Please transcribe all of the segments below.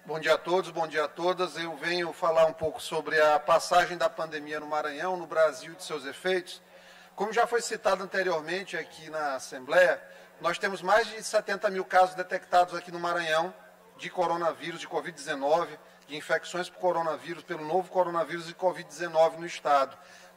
Bom dia a todos, bom dia a todas. Eu venho falar um pouco sobre a passagem da pandemia no Maranhão, no Brasil e de seus efeitos. Como já foi citado anteriormente aqui na Assembleia, nós temos mais de 70 mil casos detectados aqui no Maranhão de coronavírus, de Covid-19, de infecções por coronavírus, pelo novo coronavírus de Covid-19 no estado.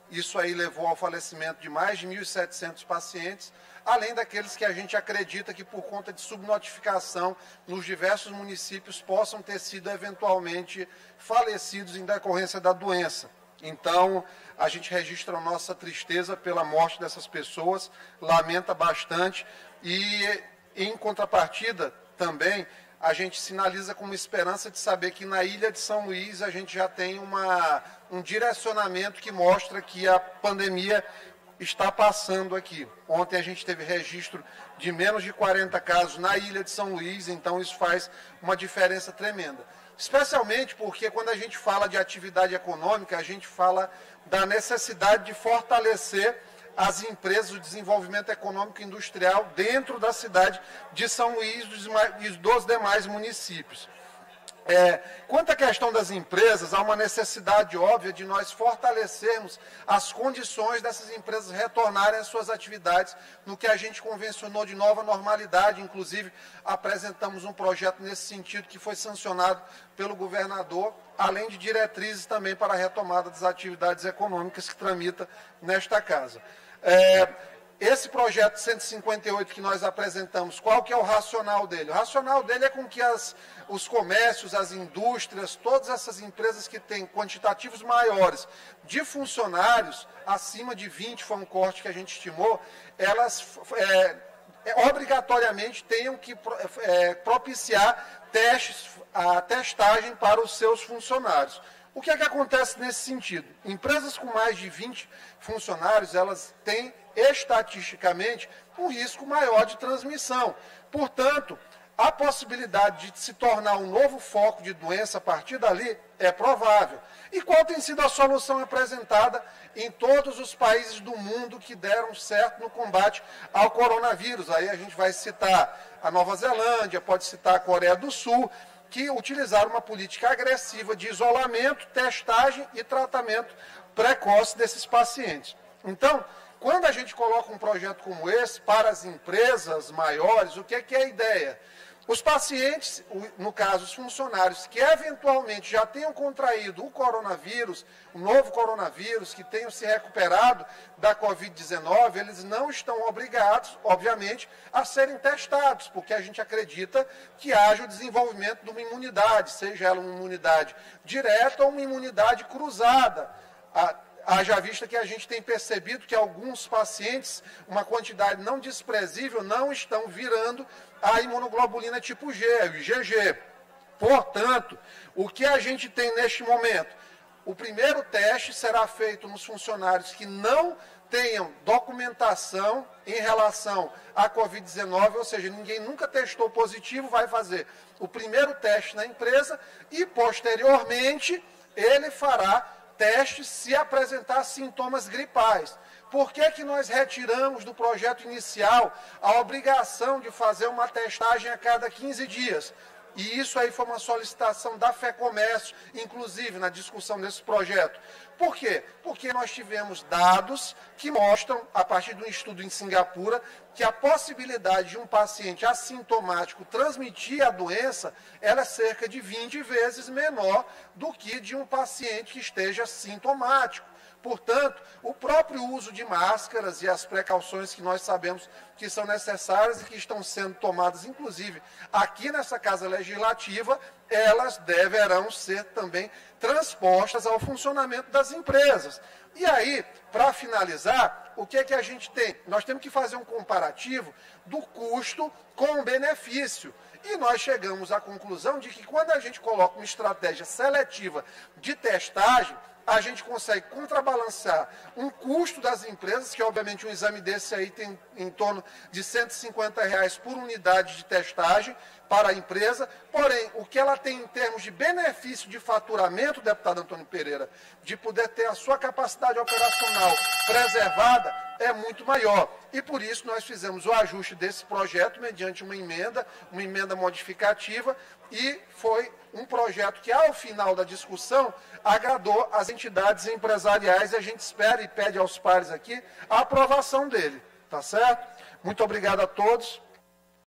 Isso aí levou ao falecimento de mais de 1.700 pacientes, além daqueles que a gente acredita que por conta de subnotificação nos diversos municípios possam ter sido eventualmente falecidos em decorrência da doença. Então, a gente registra a nossa tristeza pela morte dessas pessoas, lamenta bastante e, em contrapartida, também a gente sinaliza com uma esperança de saber que na ilha de São Luís a gente já tem um direcionamento que mostra que a pandemia está passando aqui. Ontem a gente teve registro de menos de 40 casos na ilha de São Luís, então isso faz uma diferença tremenda. Especialmente porque quando a gente fala de atividade econômica, a gente fala da necessidade de fortalecer as empresas, o desenvolvimento econômico e industrial dentro da cidade de São Luís e dos demais municípios. Quanto à questão das empresas, há uma necessidade óbvia de nós fortalecermos as condições dessas empresas retornarem às suas atividades no que a gente convencionou de nova normalidade. Inclusive, apresentamos um projeto nesse sentido que foi sancionado pelo governador, além de diretrizes também para a retomada das atividades econômicas que tramita nesta casa. Esse projeto 158 que nós apresentamos, qual que é o racional dele? O racional dele é com que os comércios, as indústrias, todas essas empresas que têm quantitativos maiores de funcionários, acima de 20 foi um corte que a gente estimou, elas obrigatoriamente tenham que propiciar a testagem para os seus funcionários. O que é que acontece nesse sentido? Empresas com mais de 20 funcionários, elas têm estatisticamente um risco maior de transmissão. Portanto, a possibilidade de se tornar um novo foco de doença a partir dali é provável. E qual tem sido a solução apresentada em todos os países do mundo que deram certo no combate ao coronavírus? Aí a gente vai citar a Nova Zelândia, pode citar a Coreia do Sul, que utilizaram uma política agressiva de isolamento, testagem e tratamento precoce desses pacientes. Então, quando a gente coloca um projeto como esse para as empresas maiores, o que é a ideia? Os pacientes, no caso os funcionários, que eventualmente já tenham contraído o coronavírus, o novo coronavírus, que tenham se recuperado da Covid-19, eles não estão obrigados, obviamente, a serem testados, porque a gente acredita que haja o desenvolvimento de uma imunidade, seja ela uma imunidade direta ou uma imunidade cruzada. Haja vista que a gente tem percebido que alguns pacientes, uma quantidade não desprezível, não estão virando a imunoglobulina tipo G, o IgG. Portanto, o que a gente tem neste momento? O primeiro teste será feito nos funcionários que não tenham documentação em relação à Covid-19, ou seja, ninguém nunca testou positivo, vai fazer o primeiro teste na empresa e, posteriormente, ele fará testes se apresentar sintomas gripais. Por que nós retiramos do projeto inicial a obrigação de fazer uma testagem a cada 15 dias? E isso aí foi uma solicitação da FEComércio, inclusive na discussão desse projeto. Por quê? Porque nós tivemos dados que mostram, a partir de um estudo em Singapura, que a possibilidade de um paciente assintomático transmitir a doença ela é cerca de 20 vezes menor do que de um paciente que esteja sintomático. Portanto, o próprio uso de máscaras e as precauções que nós sabemos que são necessárias e que estão sendo tomadas, inclusive, aqui nessa Casa Legislativa, elas deverão ser também transpostas ao funcionamento das empresas. E aí, para finalizar, o que é que a gente tem? Nós temos que fazer um comparativo do custo com o benefício. E nós chegamos à conclusão de que quando a gente coloca uma estratégia seletiva de testagem, a gente consegue contrabalançar um custo das empresas, que obviamente um exame desse aí tem em torno de R$ 150 por unidade de testagem para a empresa, porém, o que ela tem em termos de benefício de faturamento, deputado Antônio Pereira, de poder ter a sua capacidade operacional preservada, é muito maior. E por isso nós fizemos o ajuste desse projeto mediante uma emenda modificativa, e foi um projeto projeto que, ao final da discussão, agradou as entidades empresariais, e a gente espera e pede aos pares aqui a aprovação dele, tá certo? Muito obrigado a todos.